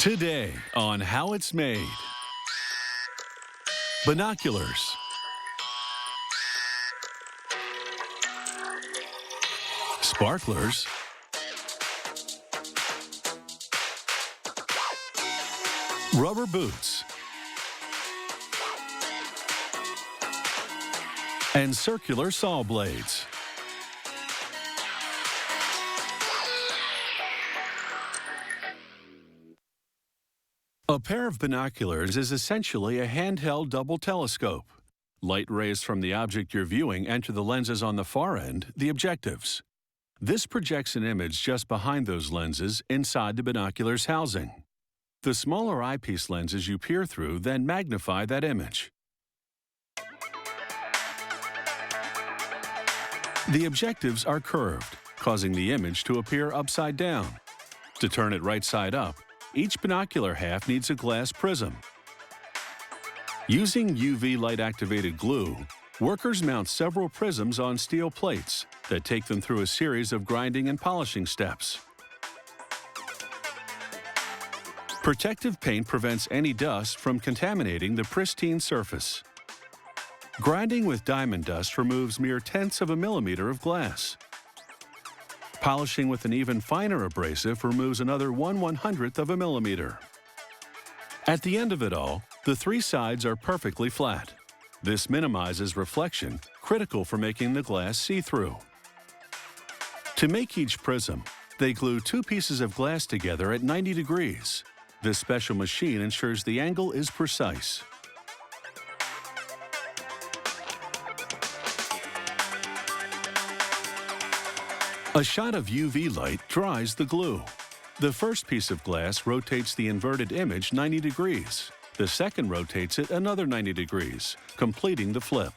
Today on How It's Made. Binoculars. Sparklers. Rubber boots. And circular saw blades. A pair of binoculars is essentially a handheld double telescope. Light rays from the object you're viewing enter the lenses on the far end, the objectives. This projects an image just behind those lenses inside the binocular's housing. The smaller eyepiece lenses you peer through then magnify that image. The objectives are curved, causing the image to appear upside down. To turn it right side up, each binocular half needs a glass prism. Using UV light-activated glue, workers mount several prisms on steel plates that take them through a series of grinding and polishing steps. Protective paint prevents any dust from contaminating the pristine surface. Grinding with diamond dust removes mere tenths of a millimeter of glass. Polishing with an even finer abrasive removes another 1/100th of a millimeter. At the end of it all, the three sides are perfectly flat. This minimizes reflection, critical for making the glass see-through. To make each prism, they glue two pieces of glass together at 90 degrees. This special machine ensures the angle is precise. A shot of UV light dries the glue. The first piece of glass rotates the inverted image 90 degrees. The second rotates it another 90 degrees, completing the flip.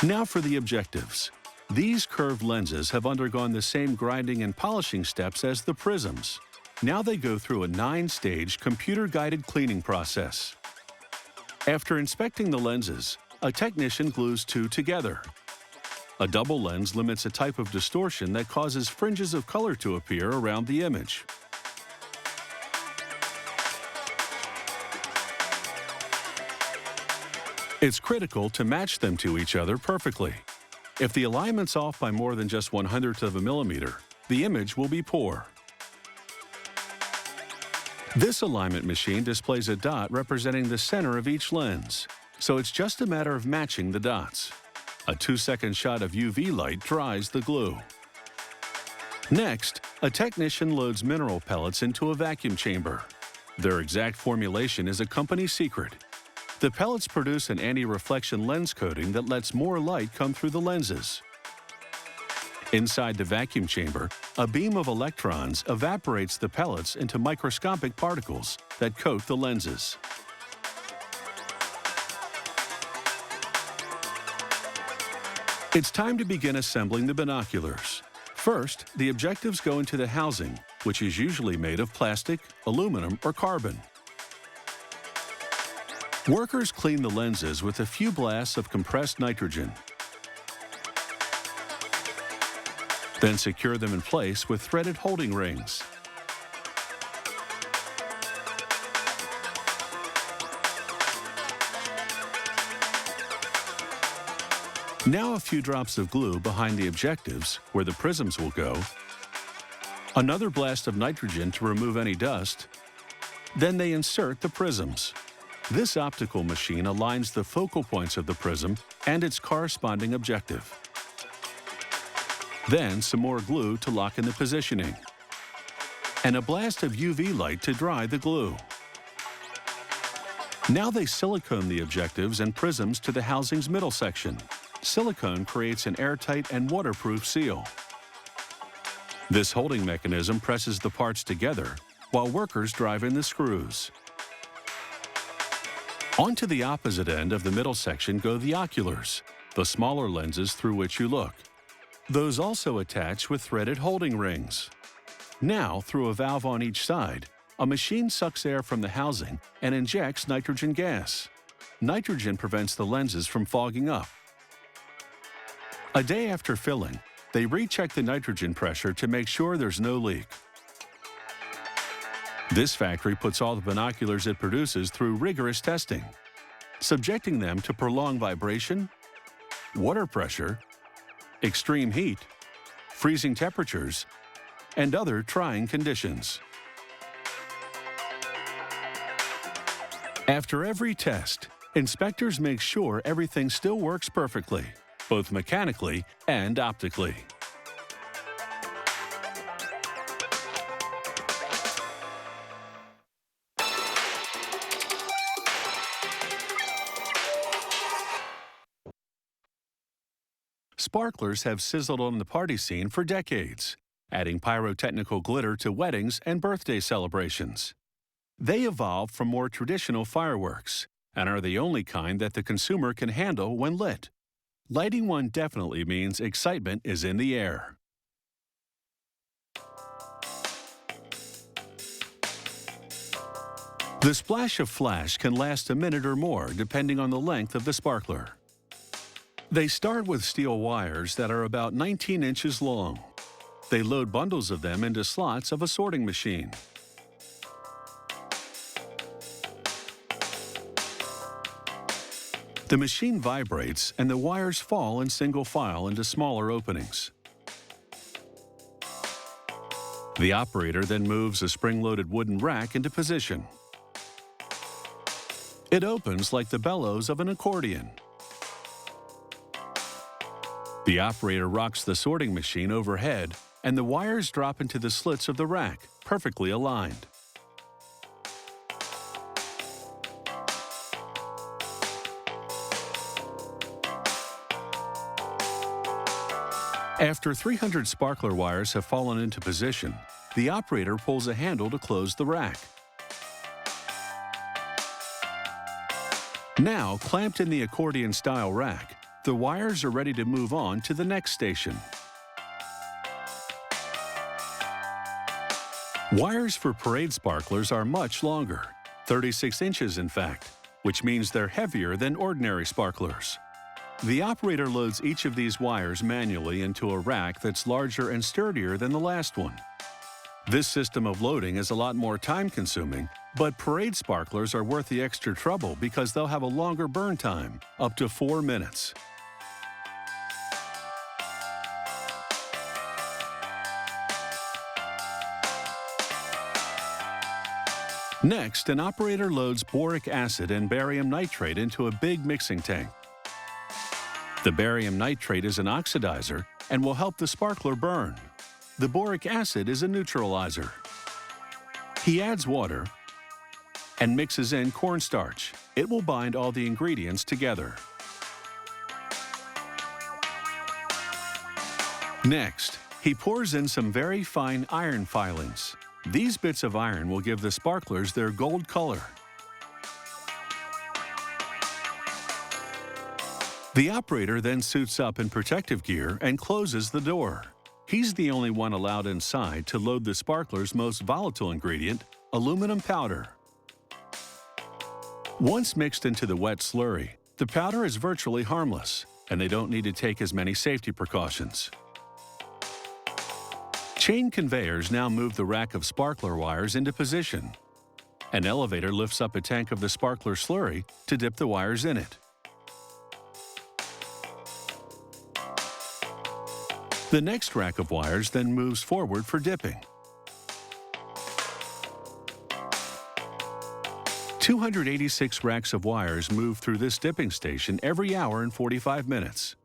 Now for the objectives. These curved lenses have undergone the same grinding and polishing steps as the prisms. Now they go through a 9-stage computer-guided cleaning process. After inspecting the lenses, a technician glues two together. A double lens limits a type of distortion that causes fringes of color to appear around the image. It's critical to match them to each other perfectly. If the alignment's off by more than just 1/100th of a millimeter, the image will be poor. This alignment machine displays a dot representing the center of each lens, so it's just a matter of matching the dots. A 2-second shot of UV light dries the glue. Next, a technician loads mineral pellets into a vacuum chamber. Their exact formulation is a company secret. The pellets produce an anti-reflection lens coating that lets more light come through the lenses. Inside the vacuum chamber, a beam of electrons evaporates the pellets into microscopic particles that coat the lenses. It's time to begin assembling the binoculars. First, the objectives go into the housing, which is usually made of plastic, aluminum, or carbon. Workers clean the lenses with a few blasts of compressed nitrogen. Then secure them in place with threaded holding rings. Now a few drops of glue behind the objectives, where the prisms will go. Another blast of nitrogen to remove any dust. Then they insert the prisms. This optical machine aligns the focal points of the prism and its corresponding objective. Then some more glue to lock in the positioning. And a blast of UV light to dry the glue. Now they silicone the objectives and prisms to the housing's middle section. Silicone creates an airtight and waterproof seal. This holding mechanism presses the parts together while workers drive in the screws. Onto the opposite end of the middle section go the oculars, the smaller lenses through which you look. Those also attach with threaded holding rings. Now, through a valve on each side, a machine sucks air from the housing and injects nitrogen gas. Nitrogen prevents the lenses from fogging up. A day after filling, they recheck the nitrogen pressure to make sure there's no leak. This factory puts all the binoculars it produces through rigorous testing, subjecting them to prolonged vibration, water pressure, extreme heat, freezing temperatures, and other trying conditions. After every test, inspectors make sure everything still works perfectly, both mechanically and optically. Sparklers have sizzled on the party scene for decades, adding pyrotechnical glitter to weddings and birthday celebrations. They evolved from more traditional fireworks and are the only kind that the consumer can handle when lit. Lighting one definitely means excitement is in the air. The splash of flash can last a minute or more depending on the length of the sparkler. They start with steel wires that are about 19 inches long. They load bundles of them into slots of a sorting machine. The machine vibrates and the wires fall in single file into smaller openings. The operator then moves a spring-loaded wooden rack into position. It opens like the bellows of an accordion. The operator rocks the sorting machine overhead, and the wires drop into the slits of the rack, perfectly aligned. After 300 sparkler wires have fallen into position, the operator pulls a handle to close the rack. Now, clamped in the accordion-style rack, the wires are ready to move on to the next station. Wires for parade sparklers are much longer, 36 inches in fact, which means they're heavier than ordinary sparklers. The operator loads each of these wires manually into a rack that's larger and sturdier than the last one. This system of loading is a lot more time-consuming, but parade sparklers are worth the extra trouble because they'll have a longer burn time, up to 4 minutes. Next, an operator loads boric acid and barium nitrate into a big mixing tank. The barium nitrate is an oxidizer and will help the sparkler burn. The boric acid is a neutralizer. He adds water and mixes in cornstarch. It will bind all the ingredients together. Next, he pours in some very fine iron filings. These bits of iron will give the sparklers their gold color. The operator then suits up in protective gear and closes the door. He's the only one allowed inside to load the sparkler's most volatile ingredient, aluminum powder. Once mixed into the wet slurry, the powder is virtually harmless, and they don't need to take as many safety precautions. Chain conveyors now move the rack of sparkler wires into position. An elevator lifts up a tank of the sparkler slurry to dip the wires in it. The next rack of wires then moves forward for dipping. 286 racks of wires move through this dipping station every hour and 45 minutes.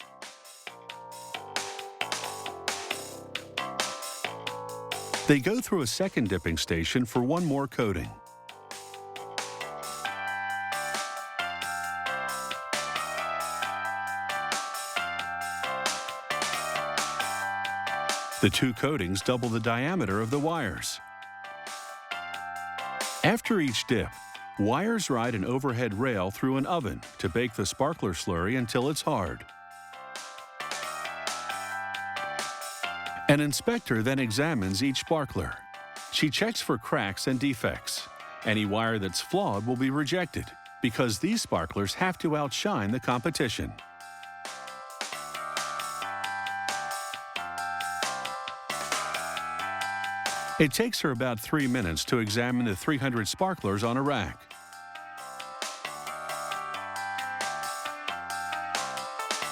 They go through a second dipping station for one more coating. The two coatings double the diameter of the wires. After each dip, wires ride an overhead rail through an oven to bake the sparkler slurry until it's hard. An inspector then examines each sparkler. She checks for cracks and defects. Any wire that's flawed will be rejected because these sparklers have to outshine the competition. It takes her about 3 minutes to examine the 300 sparklers on a rack.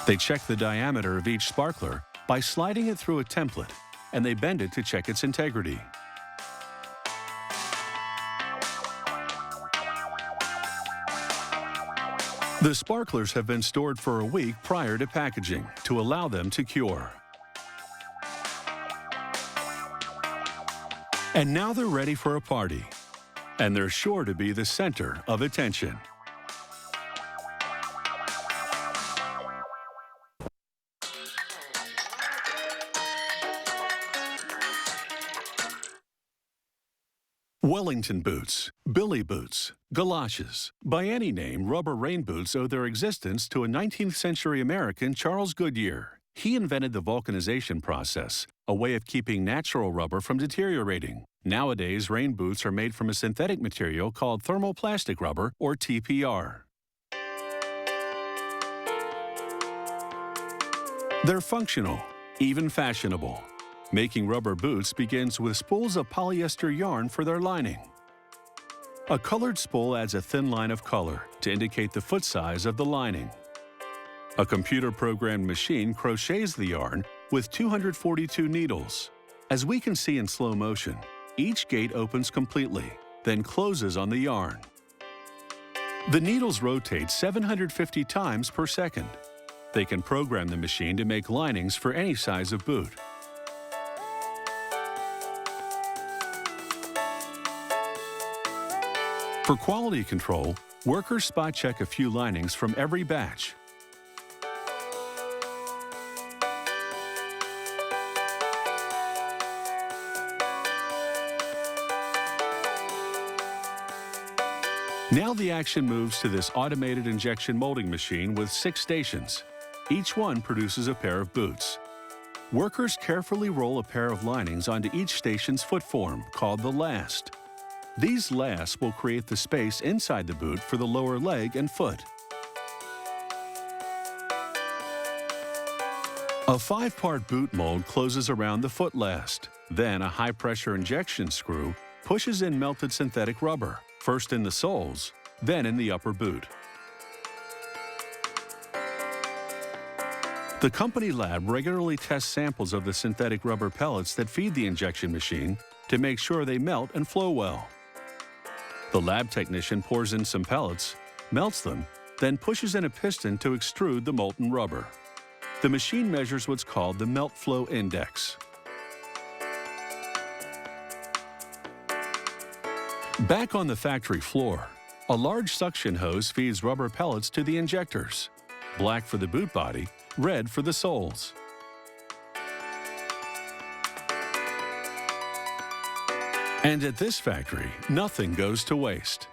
They check the diameter of each sparkler by sliding it through a template, and they bend it to check its integrity. The sparklers have been stored for a week prior to packaging to allow them to cure. And now they're ready for a party, and they're sure to be the center of attention. Wellington boots, billy boots, galoshes. By any name, rubber rain boots owe their existence to a 19th century American, Charles Goodyear. He invented the vulcanization process, a way of keeping natural rubber from deteriorating. Nowadays, rain boots are made from a synthetic material called thermoplastic rubber, or TPR. They're functional, even fashionable. Making rubber boots begins with spools of polyester yarn for their lining. A colored spool adds a thin line of color to indicate the foot size of the lining. A computer-programmed machine crochets the yarn with 242 needles. As we can see in slow motion, each gate opens completely, then closes on the yarn. The needles rotate 750 times per second. They can program the machine to make linings for any size of boot. For quality control, workers spot check a few linings from every batch. Now the action moves to this automated injection molding machine with 6 stations. Each one produces a pair of boots. Workers carefully roll a pair of linings onto each station's foot form, called the last. These lasts will create the space inside the boot for the lower leg and foot. A 5-part boot mold closes around the foot last. Then a high-pressure injection screw pushes in melted synthetic rubber, first in the soles, then in the upper boot. The company lab regularly tests samples of the synthetic rubber pellets that feed the injection machine to make sure they melt and flow well. The lab technician pours in some pellets, melts them, then pushes in a piston to extrude the molten rubber. The machine measures what's called the melt flow index. Back on the factory floor, a large suction hose feeds rubber pellets to the injectors. Black for the boot body, red for the soles. And at this factory, nothing goes to waste.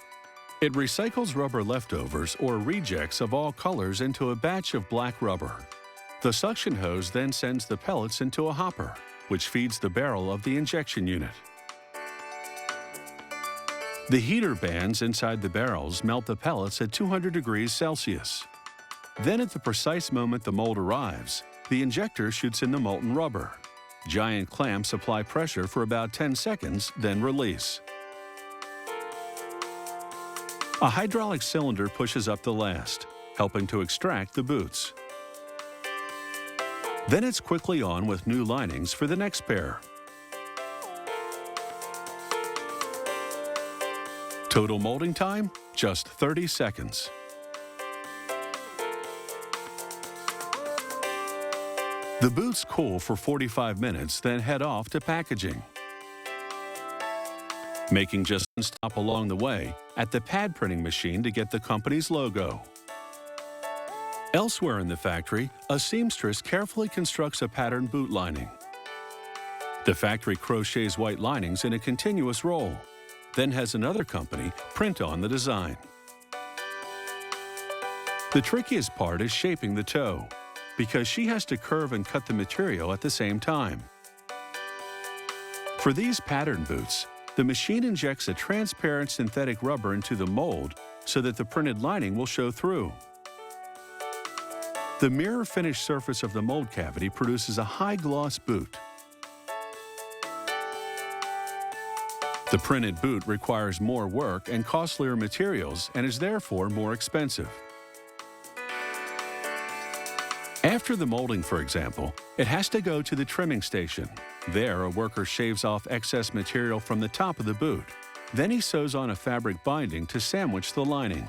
It recycles rubber leftovers or rejects of all colors into a batch of black rubber. The suction hose then sends the pellets into a hopper, which feeds the barrel of the injection unit. The heater bands inside the barrels melt the pellets at 200 degrees Celsius. Then at the precise moment the mold arrives, the injector shoots in the molten rubber. Giant clamps apply pressure for about 10 seconds, then release. A hydraulic cylinder pushes up the last, helping to extract the boots. Then it's quickly on with new linings for the next pair. Total molding time, just 30 seconds. The boots cool for 45 minutes, then head off to packaging. Making just one stop along the way at the pad printing machine to get the company's logo. Elsewhere in the factory, a seamstress carefully constructs a patterned boot lining. The factory crochets white linings in a continuous roll, then has another company print on the design. The trickiest part is shaping the toe, because she has to curve and cut the material at the same time. For these pattern boots, the machine injects a transparent synthetic rubber into the mold so that the printed lining will show through. The mirror finished surface of the mold cavity produces a high-gloss boot. The printed boot requires more work and costlier materials and is therefore more expensive. After the molding, for example, it has to go to the trimming station. There, a worker shaves off excess material from the top of the boot. Then he sews on a fabric binding to sandwich the lining.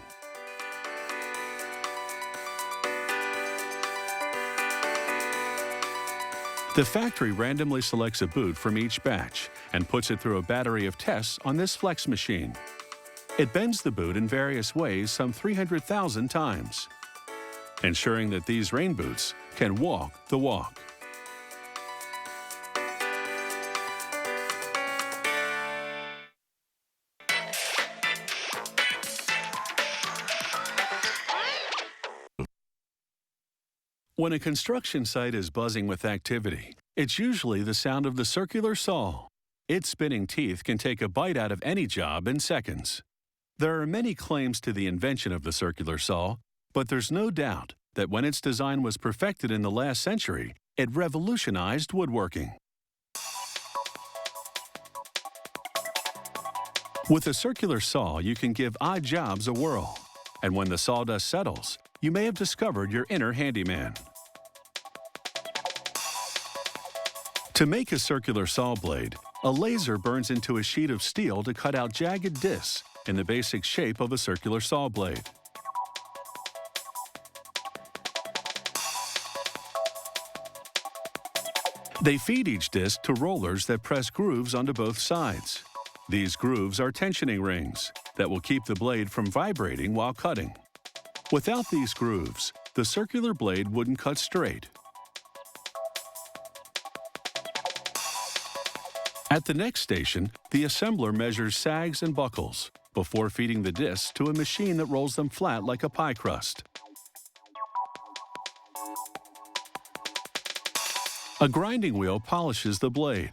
The factory randomly selects a boot from each batch and puts it through a battery of tests on this flex machine. It bends the boot in various ways some 300,000 times, ensuring that these rain boots can walk the walk. When a construction site is buzzing with activity, it's usually the sound of the circular saw. Its spinning teeth can take a bite out of any job in seconds. There are many claims to the invention of the circular saw, but there's no doubt that when its design was perfected in the last century, it revolutionized woodworking. With a circular saw, you can give odd jobs a whirl, and when the sawdust settles, you may have discovered your inner handyman. To make a circular saw blade, a laser burns into a sheet of steel to cut out jagged discs in the basic shape of a circular saw blade. They feed each disc to rollers that press grooves onto both sides. These grooves are tensioning rings that will keep the blade from vibrating while cutting. Without these grooves, the circular blade wouldn't cut straight. At the next station, the assembler measures sags and buckles before feeding the discs to a machine that rolls them flat like a pie crust. A grinding wheel polishes the blade.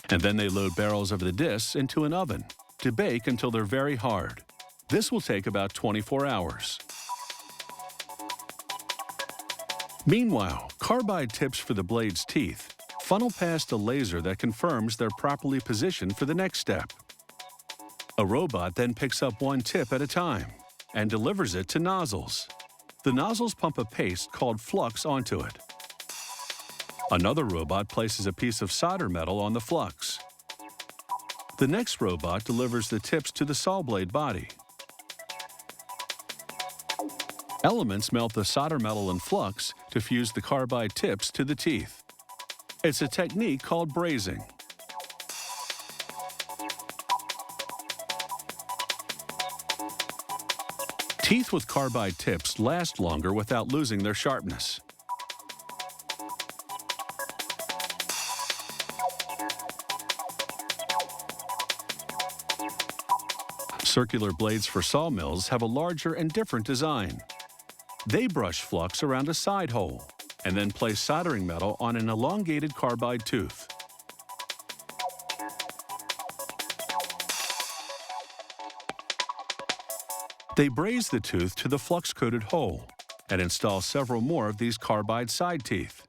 And then they load barrels of the discs into an oven to bake until they're very hard. This will take about 24 hours. Meanwhile, carbide tips for the blade's teeth funnel past a laser that confirms they're properly positioned for the next step. A robot then picks up one tip at a time and delivers it to nozzles. The nozzles pump a paste called flux onto it. Another robot places a piece of solder metal on the flux. The next robot delivers the tips to the saw blade body. Elements melt the solder metal and flux to fuse the carbide tips to the teeth. It's a technique called brazing. Teeth with carbide tips last longer without losing their sharpness. Circular blades for sawmills have a larger and different design. They brush flux around a side hole and then place soldering metal on an elongated carbide tooth. They braze the tooth to the flux-coated hole and install several more of these carbide side teeth.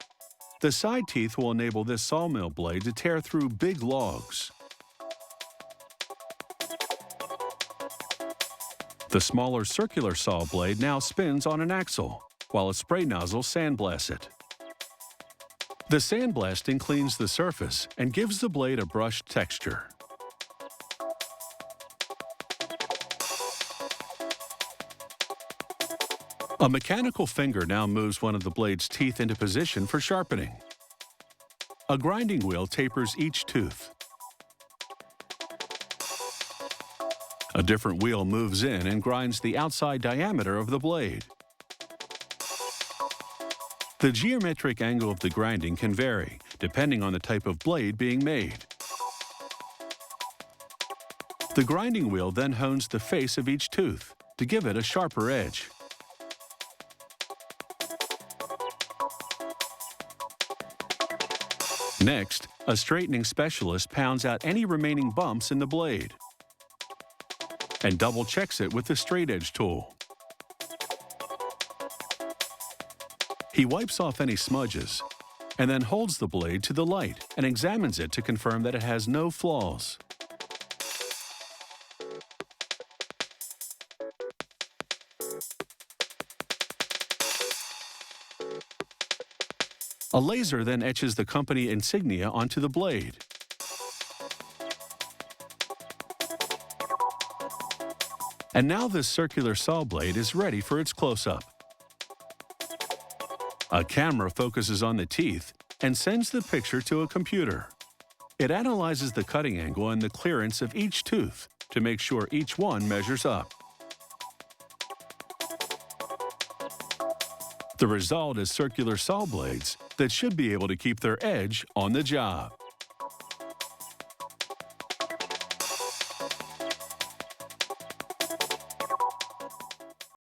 The side teeth will enable this sawmill blade to tear through big logs. The smaller circular saw blade now spins on an axle, while a spray nozzle sandblasts it. The sandblasting cleans the surface and gives the blade a brushed texture. A mechanical finger now moves one of the blade's teeth into position for sharpening. A grinding wheel tapers each tooth. A different wheel moves in and grinds the outside diameter of the blade. The geometric angle of the grinding can vary, depending on the type of blade being made. The grinding wheel then hones the face of each tooth to give it a sharper edge. Next, a straightening specialist pounds out any remaining bumps in the blade and double-checks it with the straight-edge tool. He wipes off any smudges and then holds the blade to the light and examines it to confirm that it has no flaws. A laser then etches the company insignia onto the blade. And now this circular saw blade is ready for its close-up. A camera focuses on the teeth and sends the picture to a computer. It analyzes the cutting angle and the clearance of each tooth to make sure each one measures up. The result is circular saw blades that should be able to keep their edge on the job.